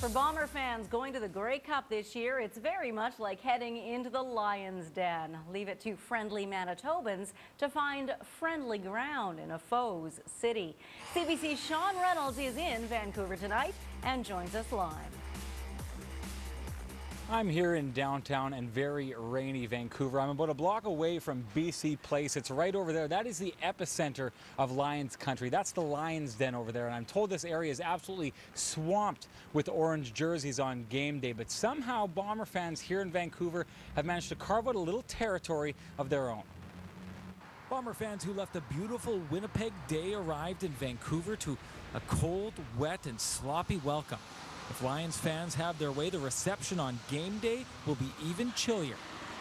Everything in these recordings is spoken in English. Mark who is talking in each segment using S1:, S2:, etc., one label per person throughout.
S1: For Bomber fans going to the Grey Cup this year, it's very much like heading into the lion's den. Leave it to friendly Manitobans to find friendly ground in a foe's city. CBC's Sean Reynolds is in Vancouver tonight and joins us live.
S2: I'm here in downtown and very rainy Vancouver. I'm about a block away from BC Place. It's right over there. That is the epicenter of Lions country. That's the Lions Den over there. And I'm told this area is absolutely swamped with orange jerseys on game day. But somehow Bomber fans here in Vancouver have managed to carve out a little territory of their own. Bomber fans who left a beautiful Winnipeg day arrived in Vancouver to a cold, wet, and sloppy welcome. If Lions fans have their way, the reception on game day will be even chillier.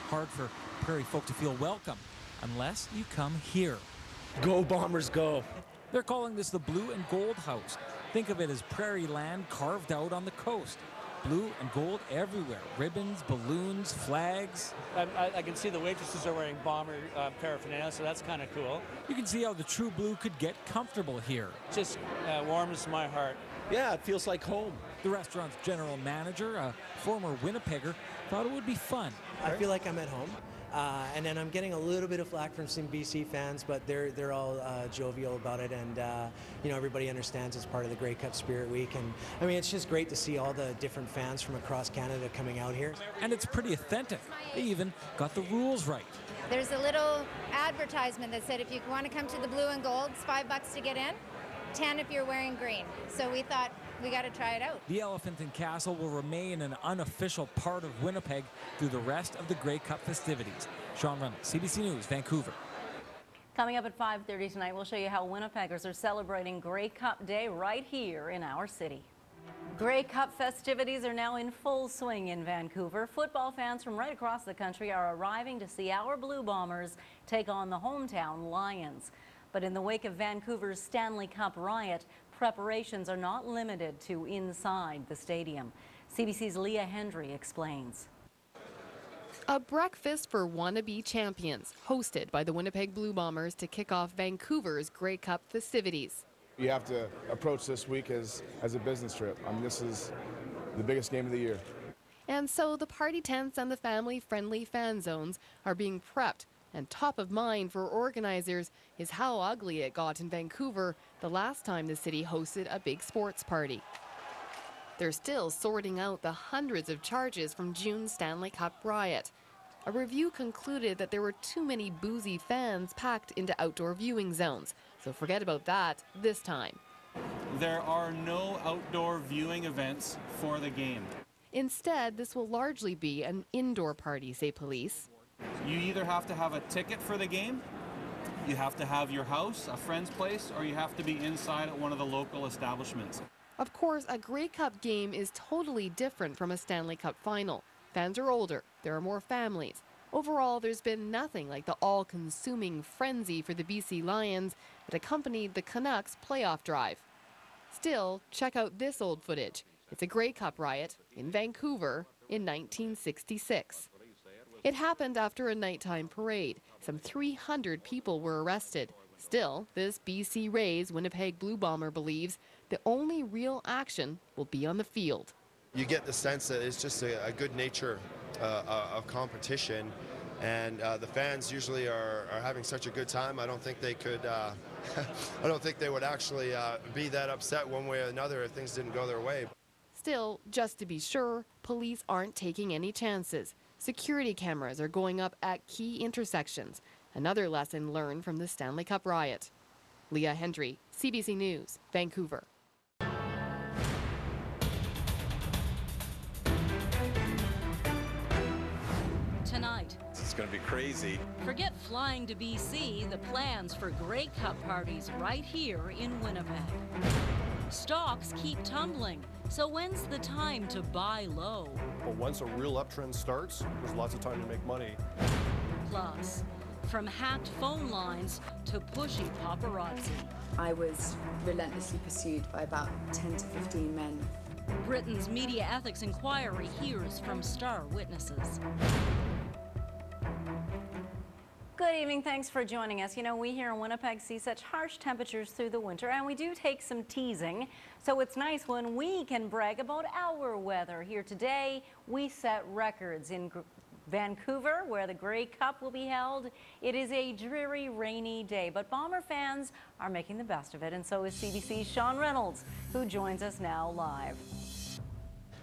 S2: Hard for Prairie folk to feel welcome, unless you come here.
S3: Go Bombers, go.
S2: They're calling this the Blue and Gold House. Think of it as prairie land carved out on the coast. Blue and gold everywhere. Ribbons, balloons, flags.
S4: I can see the waitresses are wearing Bomber paraphernalia, so that's kind of cool.
S2: You can see how the True Blue could get comfortable here.
S4: Just warms my heart.
S3: Yeah, it feels like home.
S2: The restaurant's general manager, a former Winnipegger, thought it would be fun.
S5: I feel like I'm at home. And then I'm getting a little bit of flack from some BC fans, but they're all jovial about it, and you know, everybody understands it's part of the Grey Cup Spirit Week. And I mean, it's just great to see all the different fans from across Canada coming out here.
S2: And it's pretty authentic. They even got the rules right.
S6: There's a little advertisement that said if you want to come to the Blue and Gold, it's $5 to get in, 10 if you're wearing green. So we thought we got to try it out.
S2: The Elephant and Castle will remain an unofficial part of Winnipeg through the rest of the Grey Cup festivities. Sean Reynolds, CBC News, Vancouver.
S1: Coming up at 5:30 tonight, we'll show you how Winnipeggers are celebrating Grey Cup Day right here in our city. Grey Cup festivities are now in full swing in Vancouver. Football fans from right across the country are arriving to see our Blue Bombers take on the hometown Lions. But in the wake of Vancouver's Stanley Cup riot, preparations are not limited to inside the stadium. CBC's Leah Hendry explains.
S7: A breakfast for wannabe champions, hosted by the Winnipeg Blue Bombers to kick off Vancouver's Grey Cup festivities.
S8: You have to approach this week as a business trip. I mean, this is the biggest game of the year.
S7: And so the party tents and the family-friendly fan zones are being prepped. And top of mind for organizers is how ugly it got in Vancouver the last time the city hosted a big sports party. They're still sorting out the hundreds of charges from June's Stanley Cup riot. A review concluded that there were too many boozy fans packed into outdoor viewing zones. So forget about that this time.
S9: There are no outdoor viewing events for the game.
S7: Instead, this will largely be an indoor party, say police.
S9: You either have to have a ticket for the game, you have to have your house, a friend's place, or you have to be inside at one of the local establishments.
S7: Of course, a Grey Cup game is totally different from a Stanley Cup final. Fans are older, there are more families. Overall, there's been nothing like the all-consuming frenzy for the BC Lions that accompanied the Canucks' playoff drive. Still, check out this old footage. It's a Grey Cup riot in Vancouver in 1966. It happened after a nighttime parade. Some 300 people were arrested. Still, this BC Rays Winnipeg Blue Bomber believes the only real action will be on the field.
S10: You get the sense that it's just a good nature of competition, and the fans usually are having such a good time. I don't think they could, I don't think they would actually be that upset one way or another if things didn't go their way.
S7: Still, just to be sure, police aren't taking any chances. Security cameras are going up at key intersections. Another lesson learned from the Stanley Cup riot. Leah Hendry, CBC News, Vancouver.
S1: Tonight.
S11: It's going to be crazy.
S1: Forget flying to BC, the plans for Grey Cup parties right here in Winnipeg. Stocks keep tumbling, so when's the time to buy low?
S12: But once a real uptrend starts, there's lots of time to make money.
S1: Plus, from hacked phone lines to pushy paparazzi.
S13: I was relentlessly pursued by about 10 to 15 men.
S1: Britain's media ethics inquiry hears from star witnesses. Good Good evening. Thanks for joining us. You know, we here in Winnipeg see such harsh temperatures through the winter, and we do take some teasing. So it's nice when we can brag about our weather. Here today, we set records in Vancouver, where the Grey Cup will be held. It is a dreary, rainy day, but Bomber fans are making the best of it, and so is CBC's Sean Reynolds, who joins us now live.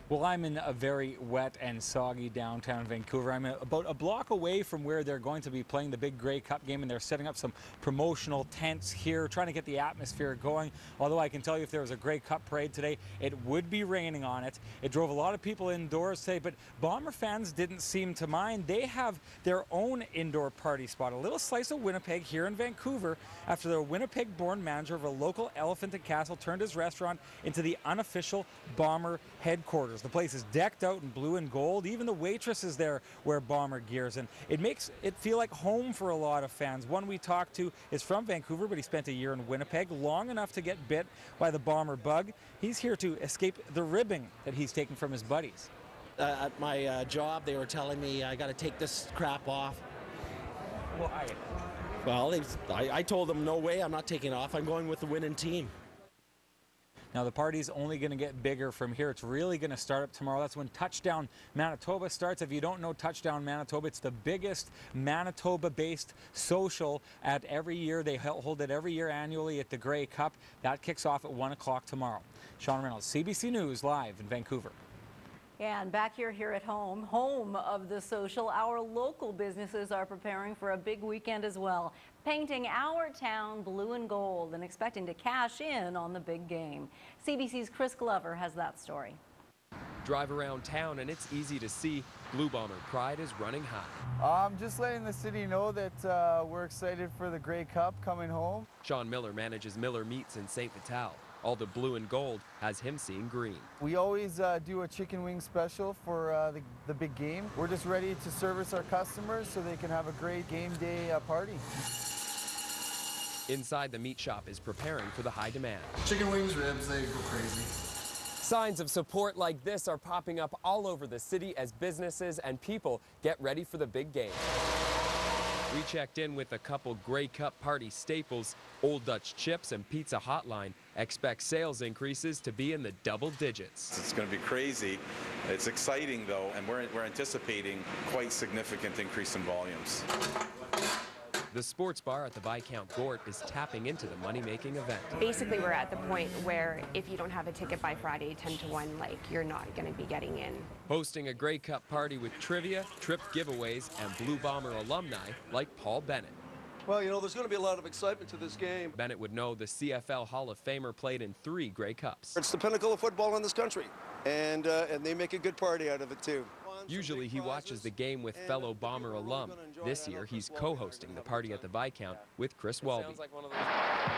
S2: Well, I'm in a very wet and soggy downtown Vancouver. I'm about a block away from where they're going to be playing the big Grey Cup game, and they're setting up some promotional tents here, trying to get the atmosphere going. Although I can tell you, if there was a Grey Cup parade today, it would be raining on it. It drove a lot of people indoors today, but Bomber fans didn't seem to mind. They have their own indoor party spot, a little slice of Winnipeg here in Vancouver, after the Winnipeg-born manager of a local Elephant and Castle turned his restaurant into the unofficial Bomber headquarters. The place is decked out in blue and gold. Even the waitresses there wear Bomber gears, and it makes it feel like home for a lot of fans. One we talked to is from Vancouver, but he spent a year in Winnipeg, long enough to get bit by the Bomber bug. He's here to escape the ribbing that he's taking from his buddies.
S3: At my job, they were telling me I got to take this crap off.
S2: Why?
S3: Well, I told them, no way, I'm not taking it off. I'm going with the winning team.
S2: Now, the party's only going to get bigger from here. It's really going to start up tomorrow. That's when Touchdown Manitoba starts. If you don't know Touchdown Manitoba, it's the biggest Manitoba-based social at every year. They hold it every year annually at the Grey Cup. That kicks off at 1 o'clock tomorrow. Sean Reynolds, CBC News, live in Vancouver.
S1: And back here at home of the social, our local businesses are preparing for a big weekend as well, painting our town blue and gold and expecting to cash in on the big game. CBC's Chris Glover has that story.
S11: Drive around town and it's easy to see Blue Bomber pride is running high.
S14: I'm just letting the city know that we're excited for the Grey Cup coming home.
S11: Sean Miller manages Miller Meats in St. Vital. All the blue and gold has him seeing green.
S14: We always do a chicken wing special for the big game. We're just ready to service our customers so they can have a great game day party.
S11: Inside, the meat shop is preparing for the high demand.
S15: Chicken wings, ribs, they go crazy.
S11: Signs of support like this are popping up all over the city as businesses and people get ready for the big game. We checked in with a couple Grey Cup party staples. Old Dutch Chips and Pizza Hotline expect sales increases to be in the double digits.
S16: It's going to be crazy. It's exciting, though, and we're anticipating quite significant increase in volumes.
S11: The sports bar at the Viscount Gort is tapping into the money-making event.
S17: Basically, we're at the point where if you don't have a ticket by Friday 10 to 1, like, you're not going to be getting in.
S11: Hosting a Grey Cup party with trivia, trip giveaways, and Blue Bomber alumni like Paul Bennett.
S15: Well, you know, there's going to be a lot of excitement to this game.
S11: Bennett would know the CFL Hall of Famer played in 3 Grey Cups.
S15: It's the pinnacle of football in this country, and they make a good party out of it, too.
S11: Usually he watches the game with fellow Bomber alum. This year he's co-hosting the party at the Viscount with Chris Walby.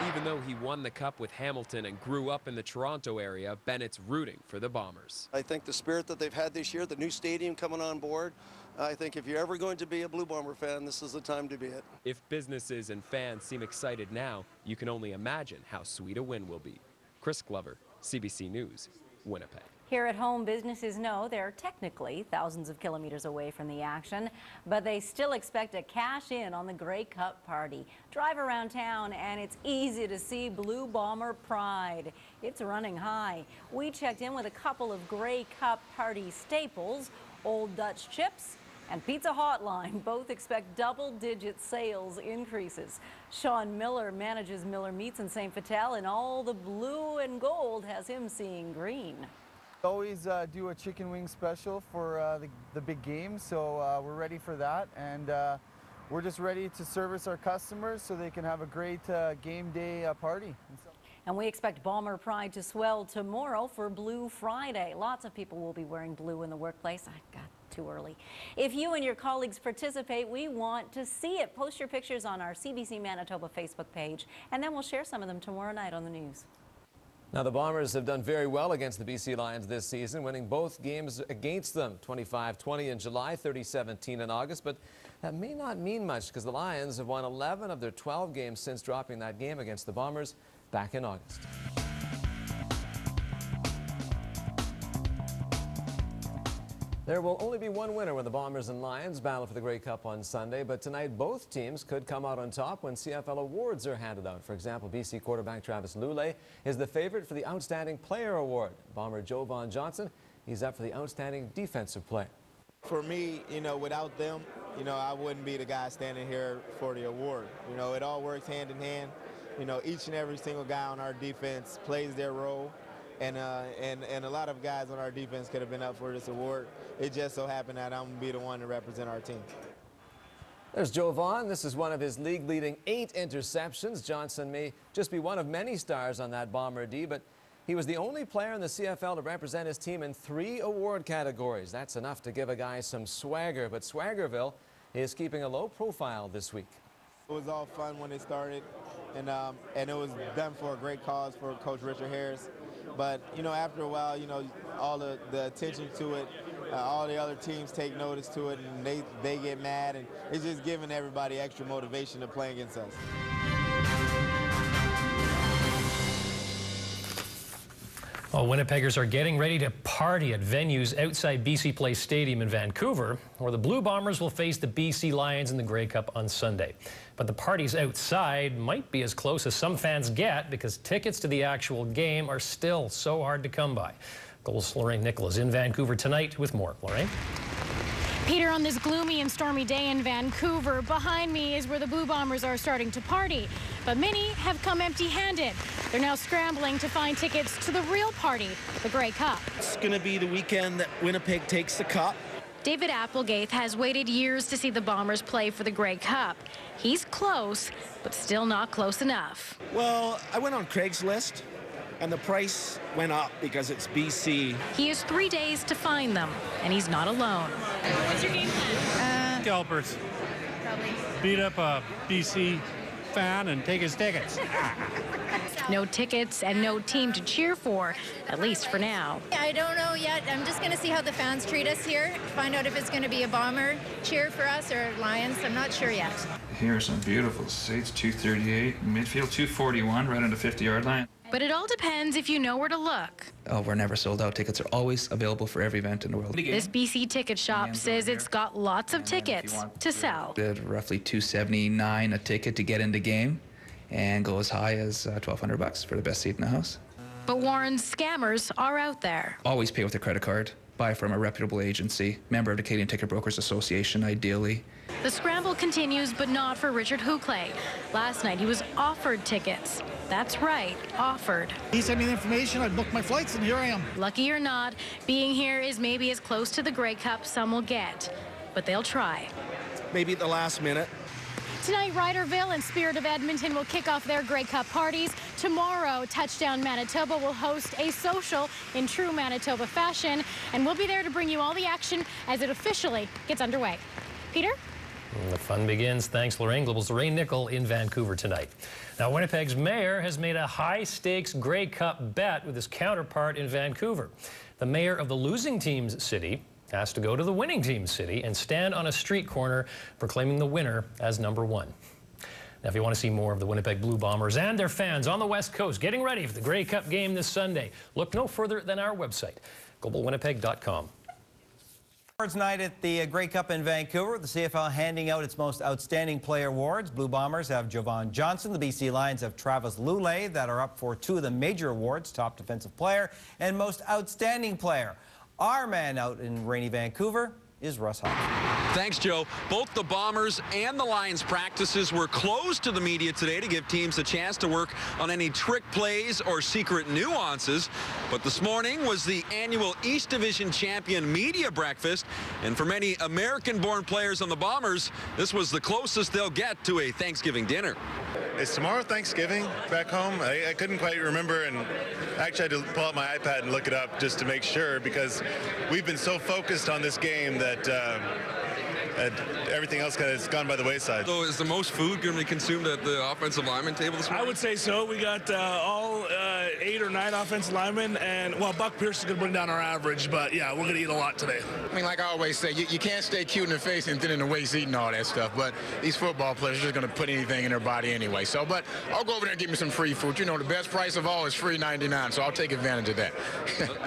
S11: Even though he won the cup with Hamilton and grew up in the Toronto area, Bennett's rooting for the Bombers.
S15: I think the spirit that they've had this year, the new stadium coming on board, I think if you're ever going to be a Blue Bomber fan, this is the time to be it.
S11: If businesses and fans seem excited now, you can only imagine how sweet a win will be. Chris Glover, CBC News, Winnipeg.
S1: Here at home, businesses know they're technically thousands of kilometers away from the action, but they still expect to cash in on the Grey Cup party. Drive around town and it's easy to see Blue Bomber pride. It's running high. We checked in with a couple of Grey Cup party staples, Old Dutch Chips and Pizza Hotline. Both expect double-digit sales increases. Sean Miller manages Miller Meats in St. Vital, and all the blue and gold has him seeing green.
S14: Always do a chicken wing special for the big game, so we're ready for that, and we're just ready to service our customers so they can have a great game day party.
S1: And we expect Bomber pride to swell tomorrow for Blue Friday. Lots of people will be wearing blue in the workplace. I got too early. If you and your colleagues participate, we want to see it. Post your pictures on our CBC Manitoba Facebook page, and then we'll share some of them tomorrow night on the news.
S18: Now, the Bombers have done very well against the BC Lions this season, winning both games against them, 25-20 in July, 30-17 in August. But that may not mean much because the Lions have won 11 of their 12 games since dropping that game against the Bombers back in August. There will only be one winner when the Bombers and Lions battle for the Grey Cup on Sunday, but tonight both teams could come out on top when CFL awards are handed out. For example, BC quarterback Travis Lulay is the favorite for the Outstanding Player Award. Bomber Jovan Johnson, he's up for the Outstanding Defensive Player.
S19: For me, without them, I wouldn't be the guy standing here for the award. It all works hand in hand. Each and every single guy on our defense plays their role. And a lot of guys on our defense could have been up for this award. It just so happened that I'm going to be the one to represent our team.
S18: There's Jovan. This is one of his league-leading 8 interceptions. Johnson may just be one of many stars on that Bomber D, but he was the only player in the CFL to represent his team in 3 award categories. That's enough to give a guy some swagger, but Swaggerville is keeping a low profile this week.
S19: It was all fun when it started, and it was done for a great cause for Coach Richard Harris. But, after a while, all the attention to it, all the other teams take notice to it, and they get mad, and it's just giving everybody extra motivation to play against us.
S20: Well, Winnipeggers are getting ready to party at venues outside BC Place Stadium in Vancouver, where the Blue Bombers will face the BC Lions in the Grey Cup on Sunday. But the parties outside might be as close as some fans get because tickets to the actual game are still so hard to come by. Goals Lorraine Nicholas in Vancouver tonight with more. Lorraine?
S21: Peter, on this gloomy and stormy day in Vancouver, behind me is where the Blue Bombers are starting to party. But many have come empty-handed. They're now scrambling to find tickets to the real party, the Grey Cup.
S3: It's going to be the weekend that Winnipeg takes the cup.
S21: David Applegaith has waited years to see the Bombers play for the Grey Cup. He's close, but still not close enough.
S3: Well, I went on Craigslist, and the price went up because it's BC.
S21: He has 3 days to find them, and he's not alone. What's your game plan?
S22: Scalpers.
S21: Probably.
S22: Beat up a BC fan and take his tickets.
S21: No tickets and no team to cheer for, at least for now.
S6: I don't know yet. I'm just going to see how the fans treat us here, find out if it's going to be a Bomber cheer for us or Lions. I'm not sure yet.
S23: Here are some beautiful seats, 238, midfield 241, right on the 50-yard line.
S21: But it all depends if you know where to look.
S23: Oh, we're never sold out. Tickets are always available for every event in the world.
S21: This BC ticket shop says it's got lots of tickets to sell.
S23: Bid roughly $279 a ticket to get into game and go as high as $1,200 for the best seat in the house.
S21: But warns scammers are out there.
S23: Always pay with a credit card. Buy from a reputable agency, member of the Canadian Ticket Brokers Association, ideally.
S21: The scramble continues, but not for Richard Huclay. Last night, he was offered tickets. That's right, offered.
S22: He sent me the information, I booked my flights, and here I am.
S21: Lucky or not, being here is maybe as close to the Grey Cup some will get. But they'll try.
S3: Maybe at the last minute.
S21: Tonight, Ryderville and Spirit of Edmonton will kick off their Grey Cup parties. Tomorrow, Touchdown Manitoba will host a social in true Manitoba fashion, and we'll be there to bring you all the action as it officially gets underway. Peter?
S20: The fun begins. Thanks, Lorraine. Global's Lorraine Nickel in Vancouver tonight. Now, Winnipeg's mayor has made a high-stakes Grey Cup bet with his counterpart in Vancouver. The mayor of the losing team's city has to go to the winning team's city and stand on a street corner proclaiming the winner as #1. Now, if you want to see more of the Winnipeg Blue Bombers and their fans on the West Coast getting ready for the Grey Cup game this Sunday, look no further than our website, globalwinnipeg.com.
S24: Awards night at the Grey Cup in Vancouver. The CFL handing out its most outstanding player awards. Blue Bombers have Jovan Johnson. The BC Lions have Travis Lulay that are up for 2 of the major awards, top defensive player and most outstanding player. Our man out in rainy Vancouver is Russ Hopkins.
S25: Thanks, Joe. Both the Bombers and the Lions practices were closed to the media today to give teams a chance to work on any trick plays or secret nuances. But this morning was the annual East Division champion media breakfast. And for many American-born players on the Bombers, this was the closest they'll get to a Thanksgiving dinner.
S26: Is tomorrow Thanksgiving back home? I couldn't quite remember, and actually I had to pull out my iPad and look it up just to make sure, because we've been so focused on this game that everything else has gone by the wayside.
S25: So is the most food going to be consumed at the offensive lineman table this morning?
S4: I would say so. We got all 8 or 9 offensive linemen, and well, Buck Pierce is going to bring down our average, but yeah, we're going to eat a lot today.
S5: I mean, like I always say, you can't stay cute in the face and thin in the waist eating all that stuff, but these football players are just going to put anything in their body anyway. So, but I'll go over there and give me some free food. You know, the best price of all is $3.99, so I'll take advantage of that.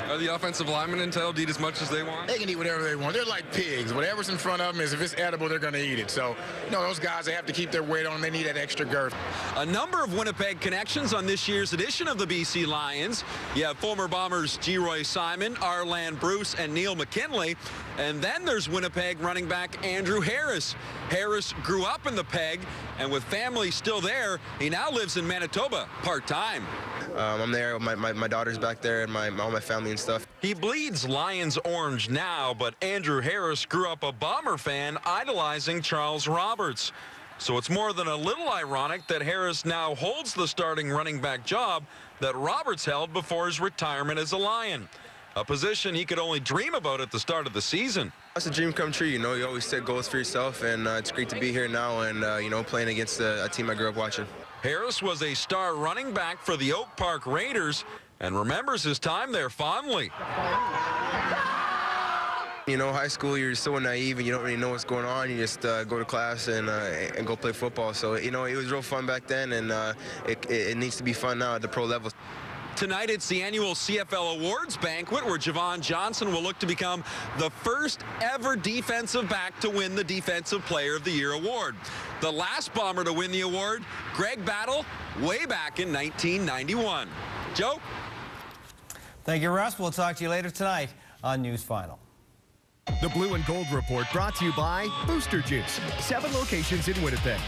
S25: Are the offensive linemen entitled to eat as much as they want?
S5: They can eat whatever they want. They're like pigs. Whatever's in front of them is, if it's edible, they're going to eat it. So, you know, those guys, they have to keep their weight on. They need that extra girth.
S25: A number of Winnipeg connections on this year's edition of the BC Lions. You have former Bombers G-Roy Simon, Arlan Bruce, and Neil McKinley. And then there's Winnipeg running back Andrew Harris. Harris grew up in the Peg, and with family still there, he now lives in Manitoba part-time.
S7: I'm there, my daughter's back there, and all my family and stuff.
S25: He bleeds Lions orange now, but Andrew Harris grew up a Bomber fan, idolizing Charles Roberts. So it's more than a little ironic that Harris now holds the starting running back job that Roberts held before his retirement as a Lion, a position he could only dream about at the start of the season.
S7: It's a dream come true, you know. You always set goals for yourself, and it's great to be here now and, you know, playing against a team I grew up watching.
S25: Harris was a star running back for the Oak Park Raiders and remembers his time there fondly.
S7: You know, high school, you're so naive and you don't really know what's going on. You just go to class and go play football. So, you know, it was real fun back then, and it needs to be fun now at the pro level.
S25: Tonight, it's the annual CFL Awards banquet where Javon Johnson will look to become the first ever defensive back to win the Defensive Player of the Year award. The last Bomber to win the award, Greg Battle, way back in 1991. Joe?
S24: Thank you, Russ. We'll talk to you later tonight on News Final.
S8: The Blue and Gold Report brought to you by Booster Juice. 7 locations in Winnipeg.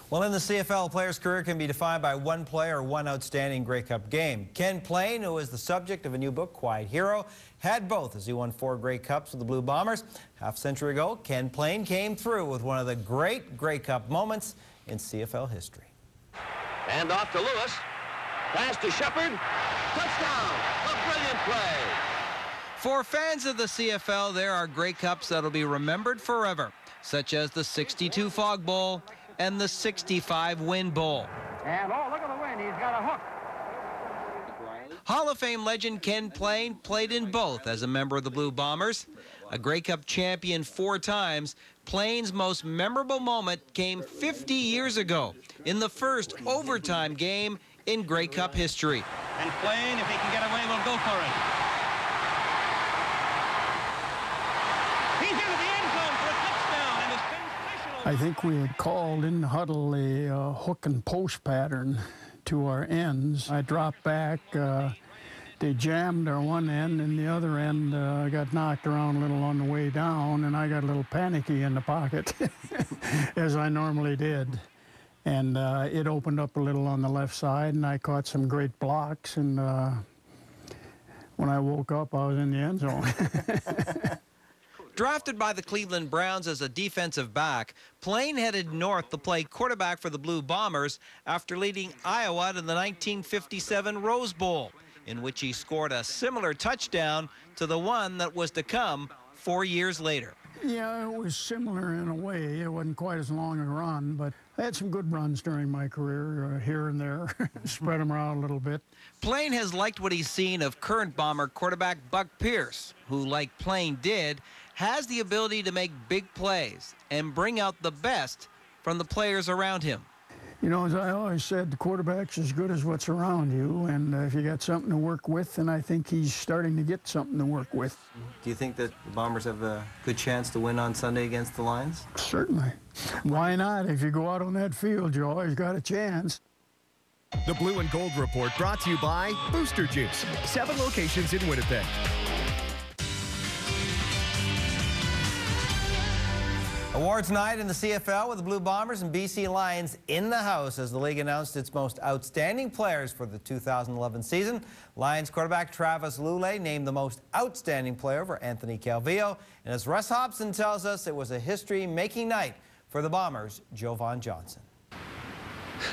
S24: Well, in the CFL, a player's career can be defined by one play or one outstanding Grey Cup game. Ken Plain, who is the subject of a new book, Quiet Hero, had both as he won 4 Grey Cups with the Blue Bombers. Half a century ago, Ken Plain came through with one of the great Grey Cup moments in CFL history.
S9: And off to Lewis. Pass to Shepard. Touchdown! A brilliant play.
S10: For fans of the CFL, there are Grey Cups that'll be remembered forever, such as the 62 Fog Bowl and the 65 Wind Bowl.
S9: And oh, look at the wind. He's got a hook.
S10: Hall of Fame legend Ken Plain played in both as a member of the Blue Bombers. A Grey Cup champion 4 times, Plain's most memorable moment came 50 years ago in the first overtime game in Grey Cup history.
S9: And Plain, if he can get away, will go for it. He's into the end zone for a touchdown, and it's sensational.
S27: I think we had called in the huddle a hook and post pattern to our ends. I dropped back. They jammed our one end, and the other end got knocked around a little on the way down, and I got a little panicky in the pocket, as I normally did. And it opened up a little on the left side, and I caught some great blocks, and when I woke up, I was in the end zone.
S10: Drafted by the Cleveland Browns as a defensive back, Plain headed north to play quarterback for the Blue Bombers after leading Iowa to the 1957 Rose Bowl, in which he scored a similar touchdown to the one that was to come 4 years later.
S27: Yeah, it was similar in a way. It wasn't quite as long a run, but I had some good runs during my career here and there, spread them around a little bit.
S10: Plain has liked what he's seen of current Bomber quarterback Buck Pierce, who, like Plain did, has the ability to make big plays and bring out the best from the players around him.
S27: You know, as I always said, the quarterback's as good as what's around you, and if you got something to work with, then I think he's starting to get something to work with.
S24: Do you think that the Bombers have a good chance to win on Sunday against the Lions?
S27: Certainly. Why not? If you go out on that field, you always got a chance.
S8: The Blue and Gold Report brought to you by Booster Juice. 7 locations in Winnipeg.
S24: Awards night in the CFL with the Blue Bombers and BC Lions in the house as the league announced its most outstanding players for the 2011 season. Lions quarterback Travis Lulay named the most outstanding player for Anthony Calvillo. And as Russ Hobson tells us, it was a history-making night for the Bombers' Jovan Johnson.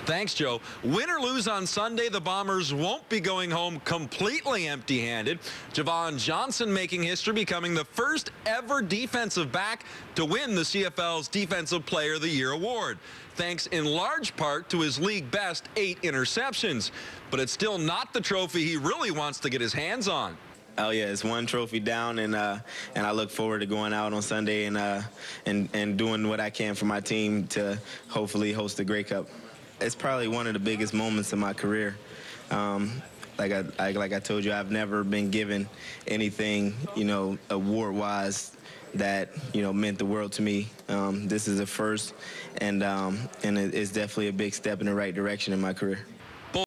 S25: Thanks, Joe. Win or lose on Sunday, the Bombers won't be going home completely empty-handed. Javon Johnson making history, becoming the first ever defensive back to win the CFL's Defensive Player of the Year award, thanks in large part to his league-best 8 interceptions. But it's still not the trophy he really wants to get his hands on.
S19: Oh yeah, it's one trophy down, and I look forward to going out on Sunday and doing what I can for my team to hopefully host the Grey Cup. It's probably one of the biggest moments of my career. Like I told you, I've never been given anything, award-wise that meant the world to me. This is a first, and it's definitely a big step in the right direction in my career.